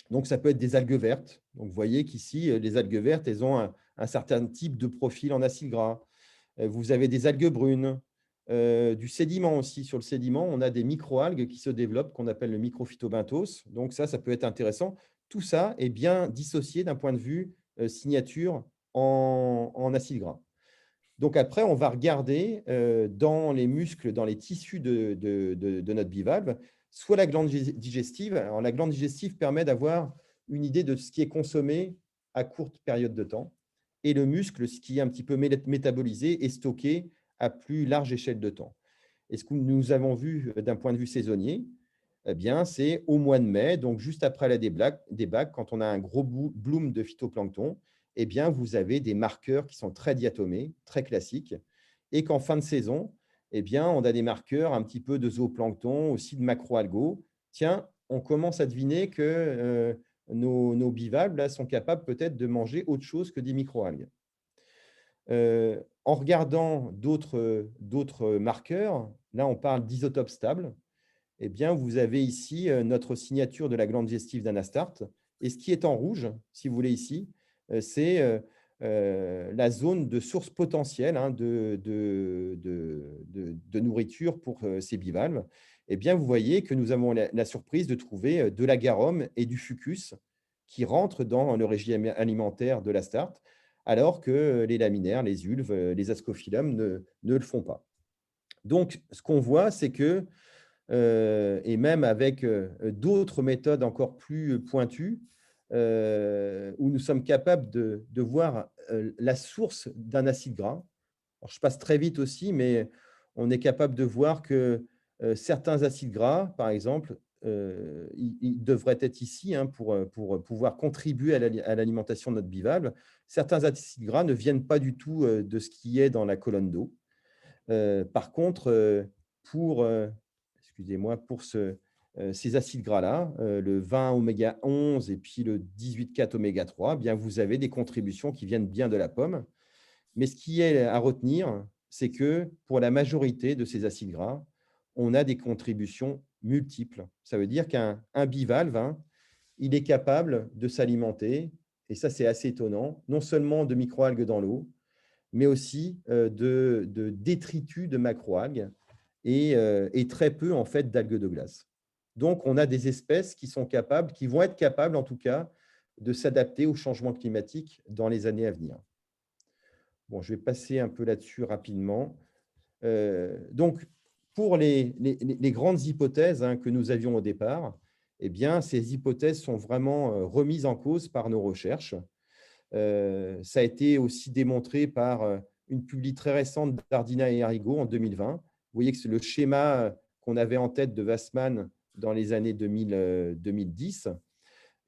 Donc, ça peut être des algues vertes. Donc, vous voyez qu'ici, les algues vertes, elles ont un certain type de profil en acides gras. Vous avez des algues brunes, du sédiment aussi. Sur le sédiment, on a des microalgues qui se développent, qu'on appelle le microphytobenthos. Donc ça peut être intéressant. Tout ça est bien dissocié d'un point de vue signature en acides gras. Donc après, on va regarder dans les muscles, dans les tissus de notre bivalve, soit la glande digestive. Alors, la glande digestive permet d'avoir une idée de ce qui est consommé à courte période de temps, et le muscle, ce qui est un petit peu métabolisé et stocké à plus large échelle de temps. Et ce que nous avons vu d'un point de vue saisonnier, eh bien, c'est au mois de mai, donc juste après la débâcle, quand on a un gros bloom de phytoplancton, eh bien, vous avez des marqueurs qui sont très diatomés, très classiques, et qu'en fin de saison, eh bien, on a des marqueurs un petit peu de zooplancton, aussi de macroalgaux. Tiens, on commence à deviner que nos bivalves là, sont capables peut-être de manger autre chose que des microalgues. En regardant d'autres marqueurs, là, on parle d'isotopes stables. Eh bien, vous avez ici notre signature de la glande digestive d'Anastarte. Et ce qui est en rouge, si vous voulez ici, c'est la zone de source potentielle hein, de nourriture pour ces bivalves. Eh bien, vous voyez que nous avons la surprise de trouver de l'agarome et du fucus qui rentrent dans le régime alimentaire de l'Astarte, alors que les laminaires, les ulves, les ascophyllum ne le font pas. Donc, ce qu'on voit, c'est que et même avec d'autres méthodes encore plus pointues, où nous sommes capables de voir la source d'un acide gras. Alors, je passe très vite aussi, mais on est capable de voir que certains acides gras, par exemple, ils devraient être ici hein, pour pouvoir contribuer à l'alimentation de notre bivalve. Certains acides gras ne viennent pas du tout de ce qui est dans la colonne d'eau. Par contre, pour excusez-moi, pour ces acides gras-là, le 20 oméga 11 et puis le 18,4 oméga 3, bien, vous avez des contributions qui viennent bien de la pomme. Mais ce qui est à retenir, c'est que pour la majorité de ces acides gras, on a des contributions multiples. Ça veut dire qu'un bivalve, hein, il est capable de s'alimenter, et ça c'est assez étonnant, non seulement de microalgues dans l'eau, mais aussi de détritus de macroalgues et très peu en fait d'algues de glace. Donc, on a des espèces qui sont capables, qui vont être capables en tout cas, de s'adapter au changement climatique dans les années à venir. Bon, je vais passer un peu là-dessus rapidement. Donc, pour les grandes hypothèses hein, que nous avions au départ, eh bien, ces hypothèses sont vraiment remises en cause par nos recherches. Ça a été aussi démontré par une publi très récente d'Ardina et Arrigo en 2020. Vous voyez que c'est le schéma qu'on avait en tête de Wassmann dans les années 2010.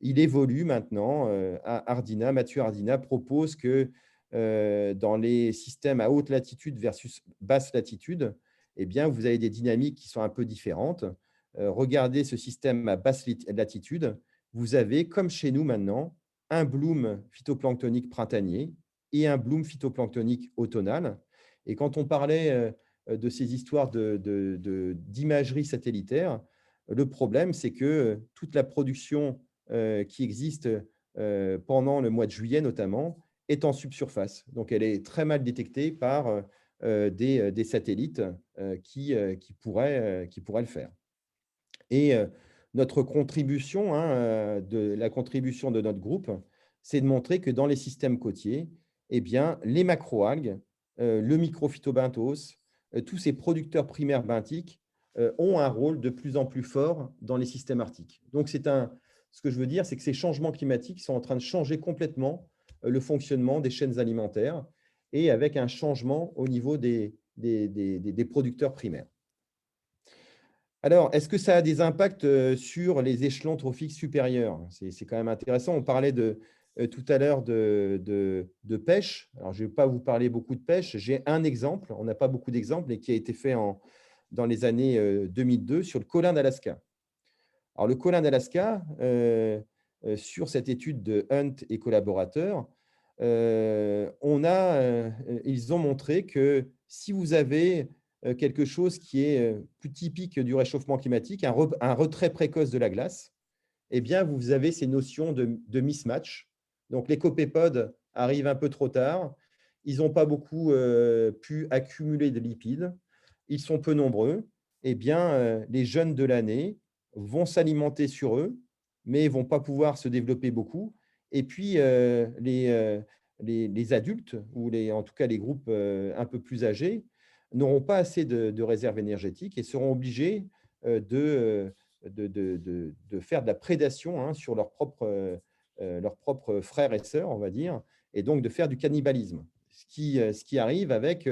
Il évolue maintenant à Ardina. Mathieu Ardina propose que dans les systèmes à haute latitude versus basse latitude, eh bien, vous avez des dynamiques qui sont un peu différentes. Regardez ce système à basse latitude. Vous avez, comme chez nous maintenant, un bloom phytoplanctonique printanier et un bloom phytoplanctonique automnal. Et quand on parlait de ces histoires d'imagerie satellitaire, le problème, c'est que toute la production qui existe pendant le mois de juillet notamment, est en subsurface. Donc, elle est très mal détectée par des satellites qui pourraient le faire. Et notre contribution, la contribution de notre groupe, c'est de montrer que dans les systèmes côtiers, eh bien, les macroalgues, le microphytobenthos, tous ces producteurs primaires benthiques ont un rôle de plus en plus fort dans les systèmes arctiques. Donc, ce que je veux dire, c'est que ces changements climatiques sont en train de changer complètement le fonctionnement des chaînes alimentaires et avec un changement au niveau des producteurs primaires. Alors, est-ce que ça a des impacts sur les échelons trophiques supérieurs? C'est quand même intéressant. On parlait tout à l'heure de pêche. Alors, je ne vais pas vous parler beaucoup de pêche. J'ai un exemple, on n'a pas beaucoup d'exemples, et qui a été fait dans les années 2002 sur le colin d'Alaska. Alors, le colin d'Alaska, sur cette étude de Hunt et collaborateurs, ils ont montré que si vous avez quelque chose qui est plus typique du réchauffement climatique, un retrait précoce de la glace, eh bien, vous avez ces notions de mismatch. Donc, les copépodes arrivent un peu trop tard. Ils n'ont pas beaucoup pu accumuler de lipides. Ils sont peu nombreux. Eh bien, les jeunes de l'année vont s'alimenter sur eux, mais ne vont pas pouvoir se développer beaucoup. Et puis, les adultes, ou en tout cas les groupes un peu plus âgés, n'auront pas assez de réserves énergétiques et seront obligés de faire de la prédation sur leurs propres frères et sœurs, on va dire, et donc de faire du cannibalisme. Ce qui arrive avec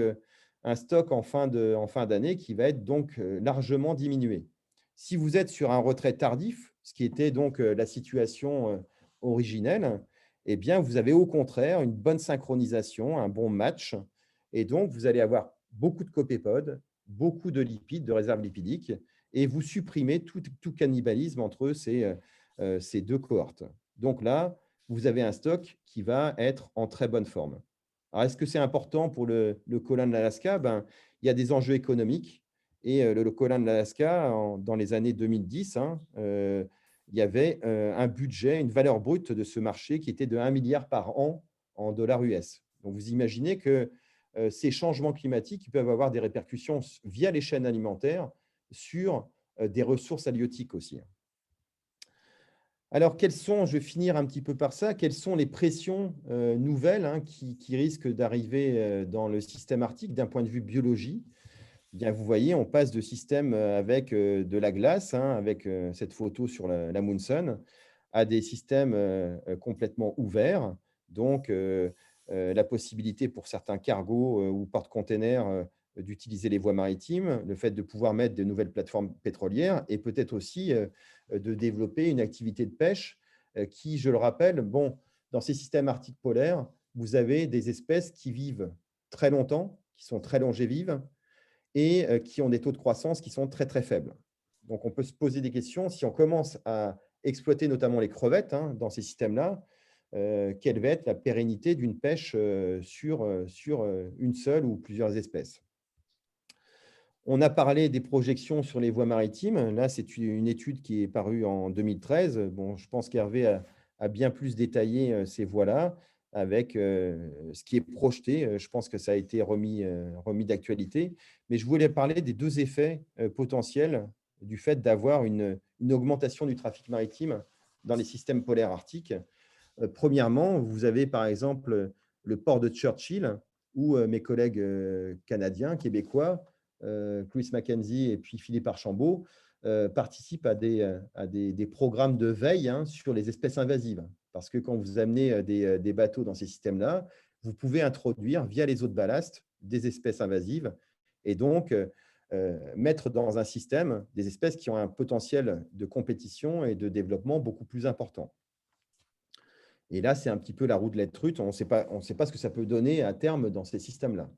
un stock en fin d'année qui va être donc largement diminué. Si vous êtes sur un retrait tardif, ce qui était donc la situation originelle, eh bien, vous avez au contraire une bonne synchronisation, un bon match, et donc vous allez avoir beaucoup de copépodes, beaucoup de lipides, de réserves lipidiques, et vous supprimez tout cannibalisme entre ces deux cohortes. Donc là, vous avez un stock qui va être en très bonne forme. Alors, est-ce que c'est important pour le colin de l'Alaska? Il y a des enjeux économiques. Et le colin de l'Alaska, dans les années 2010, il y avait un budget, une valeur brute de ce marché qui était de 1 milliard par an en dollars US. Donc, vous imaginez que ces changements climatiques ils peuvent avoir des répercussions via les chaînes alimentaires sur des ressources halieutiques aussi. Alors, je vais finir un petit peu par ça, quelles sont les pressions nouvelles qui risquent d'arriver dans le système arctique d'un point de vue biologie? Eh bien, vous voyez, on passe de systèmes avec de la glace, avec cette photo sur la Munson, à des systèmes complètement ouverts. Donc, la possibilité pour certains cargos ou porte-containers d'utiliser les voies maritimes, le fait de pouvoir mettre de nouvelles plateformes pétrolières et peut-être aussi de développer une activité de pêche qui, je le rappelle, dans ces systèmes arctiques polaires, vous avez des espèces qui vivent très longtemps, qui sont très longévives et qui ont des taux de croissance qui sont très, très faibles. Donc, on peut se poser des questions. Si on commence à exploiter notamment les crevettes dans ces systèmes-là, quelle va être la pérennité d'une pêche sur une seule ou plusieurs espèces? On a parlé des projections sur les voies maritimes. Là, c'est une étude qui est parue en 2013. Bon, je pense qu'Hervé a bien plus détaillé ces voies-là avec ce qui est projeté. Je pense que ça a été remis d'actualité. Mais je voulais parler des deux effets potentiels du fait d'avoir une augmentation du trafic maritime dans les systèmes polaires arctiques. Premièrement, vous avez par exemple le port de Churchill où mes collègues canadiens, québécois, Chris Mackenzie et puis Philippe Archambault participent à des programmes de veille sur les espèces invasives. Parce que quand vous amenez des bateaux dans ces systèmes-là, vous pouvez introduire via les eaux de ballast des espèces invasives et donc mettre dans un système des espèces qui ont un potentiel de compétition et de développement beaucoup plus important. Et là, c'est un petit peu la roue de la trute. On ne sait pas ce que ça peut donner à terme dans ces systèmes-là.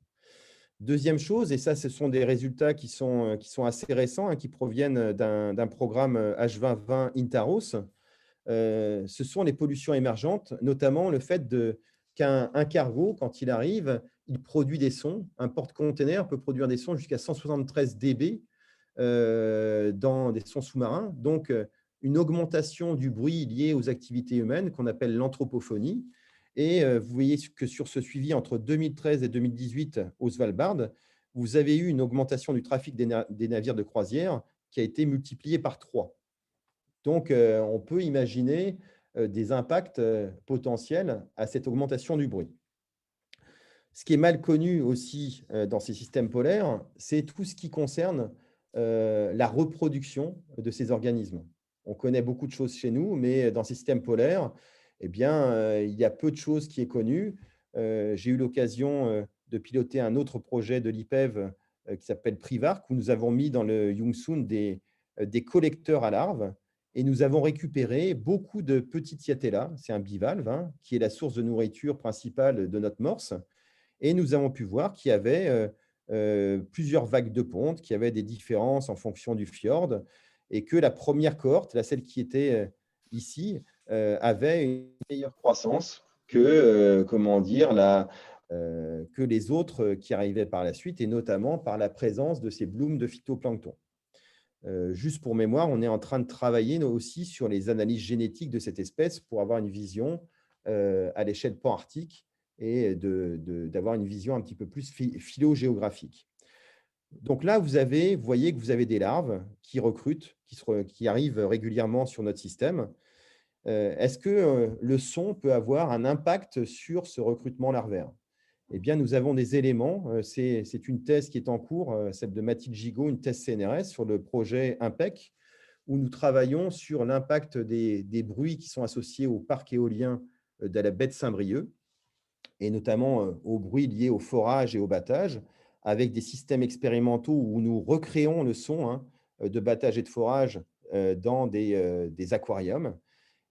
Deuxième chose, et ça, ce sont des résultats qui sont assez récents, hein, qui proviennent d'un programme H2020 Intaros. Ce sont les pollutions émergentes, notamment le fait qu'un cargo, quand il arrive, il produit des sons. Un porte-container peut produire des sons jusqu'à 173 dB dans des sons sous-marins. Donc, une augmentation du bruit lié aux activités humaines qu'on appelle l'anthropophonie. Et vous voyez que sur ce suivi entre 2013 et 2018 au Svalbard, vous avez eu une augmentation du trafic des navires de croisière qui a été multipliée par 3. Donc, on peut imaginer des impacts potentiels à cette augmentation du bruit. Ce qui est mal connu aussi dans ces systèmes polaires, c'est tout ce qui concerne la reproduction de ces organismes. On connaît beaucoup de choses chez nous, mais dans ces systèmes polaires, eh bien, il y a peu de choses qui est connues. J'ai eu l'occasion de piloter un autre projet de l'IPEV qui s'appelle Privark, où nous avons mis dans le Yongsun des collecteurs à larves et nous avons récupéré beaucoup de petits Yatella, c'est un bivalve, hein, qui est la source de nourriture principale de notre morse. Et nous avons pu voir qu'il y avait plusieurs vagues de ponte, qu'il y avait des différences en fonction du fjord, et que la première cohorte, celle qui était ici, avait une meilleure croissance que, comment dire, que les autres qui arrivaient par la suite, et notamment par la présence de ces blooms de phytoplancton. Juste pour mémoire, on est en train de travailler nous aussi sur les analyses génétiques de cette espèce pour avoir une vision à l'échelle pan-arctique et d'avoir une vision un petit peu plus phylogéographique. Donc là, vous voyez que vous avez des larves qui recrutent, qui arrivent régulièrement sur notre système. Est-ce que le son peut avoir un impact sur ce recrutement larvaire? Eh bien, nous avons des éléments. C'est une thèse qui est en cours, celle de Mathilde Gigot, une thèse CNRS sur le projet IMPEC, où nous travaillons sur l'impact des bruits qui sont associés au parc éolien de la baie de Saint-Brieuc, et notamment aux bruits liés au forage et au battage, avec des systèmes expérimentaux où nous recréons le son, hein, de battage et de forage dans des aquariums.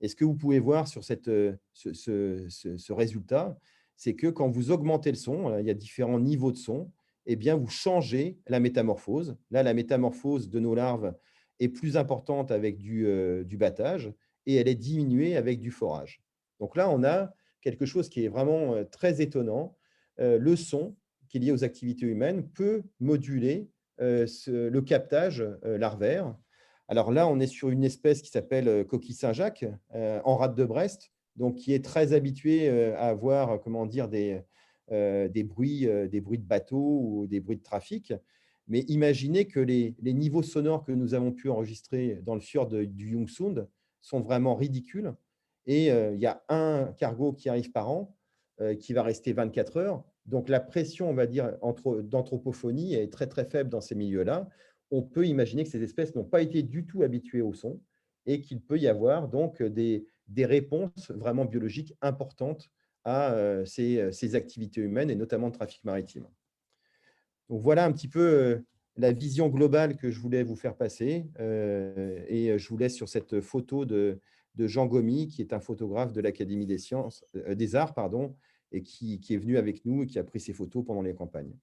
Et ce que vous pouvez voir sur ce résultat, c'est que quand vous augmentez le son, il y a différents niveaux de son, eh bien, vous changez la métamorphose. Là, la métamorphose de nos larves est plus importante avec du battage et elle est diminuée avec du forage. Donc là, on a quelque chose qui est vraiment très étonnant. Le son qui est lié aux activités humaines peut moduler le captage larvaire. Alors là, on est sur une espèce qui s'appelle coquille Saint-Jacques, en rade de Brest, donc qui est très habituée à avoir, comment dire, des bruits de bateaux ou des bruits de trafic. Mais imaginez que les niveaux sonores que nous avons pu enregistrer dans le fjord du Youngsund sont vraiment ridicules. Et il y a un cargo qui arrive par an, qui va rester 24 heures. Donc la pression, on va dire, d'anthropophonie est très très faible dans ces milieux-là. On peut imaginer que ces espèces n'ont pas été du tout habituées au son et qu'il peut y avoir donc des réponses vraiment biologiques importantes à ces activités humaines et notamment le trafic maritime. Donc voilà un petit peu la vision globale que je voulais vous faire passer. Et je vous laisse sur cette photo de Jean Gomy, qui est un photographe de l'Académie des Arts, pardon, et qui est venu avec nous et qui a pris ces photos pendant les campagnes.